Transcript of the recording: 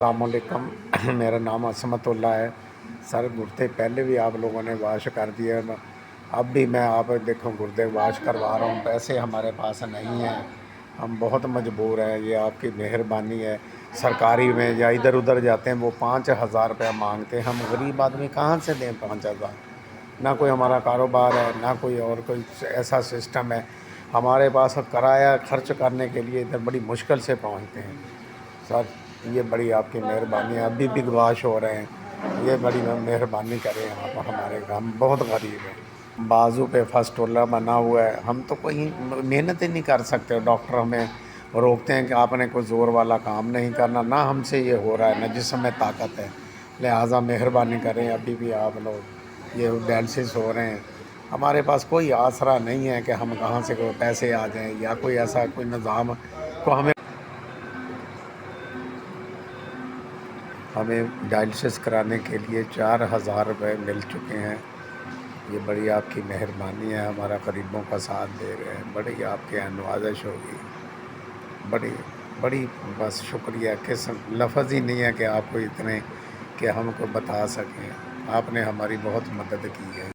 अस्सलामुअलैकुम। मेरा नाम असमतुल्ला है। सर गुर्दे पहले भी आप लोगों ने वाश कर दिए, अब भी मैं आप देखो गुर्दे वाश करवा रहा हूँ। पैसे हमारे पास नहीं हैं, हम बहुत मजबूर हैं। ये आपकी मेहरबानी है। सरकारी में या इधर उधर जाते हैं वो 5,000 रुपया मांगते हैं। हम गरीब आदमी कहाँ से दें 5,000? ना कोई हमारा कारोबार है, ना कोई और कोई ऐसा सिस्टम है। हमारे पास किराया खर्च करने के लिए इधर बड़ी मुश्किल से पहुँचते हैं। सर ये बड़ी आपकी मेहरबानी है। अभी भी वाश हो रहे हैं, ये बड़ी मेहरबानी करें आप हमारे। हम बहुत गरीब हैं, बाजू पे फस्टोला बना हुआ है, हम तो कोई मेहनत ही नहीं कर सकते। डॉक्टर हमें रोकते हैं कि आपने कोई ज़ोर वाला काम नहीं करना। ना हमसे ये हो रहा है, ना जिस्म में ताकत है, लिहाजा मेहरबानी करें। अभी भी आप लोग ये डायलिसिस हो रहे हैं, हमारे पास कोई आसरा नहीं है कि हम कहाँ से कोई पैसे आ जाएं या कोई ऐसा कोई निज़ाम को हमें डायलिसिस कराने के लिए 4,000 रुपये मिल चुके हैं। ये बड़ी आपकी मेहरबानी है, हमारा गरीबों का साथ दे रहे हैं। बड़ी आपके यहाँ नवाज़िश होगी, बड़ी बड़ी बस शुक्रिया। किस लफ्ज़ ही नहीं है कि आपको इतने कि हमको बता सकें। आपने हमारी बहुत मदद की है।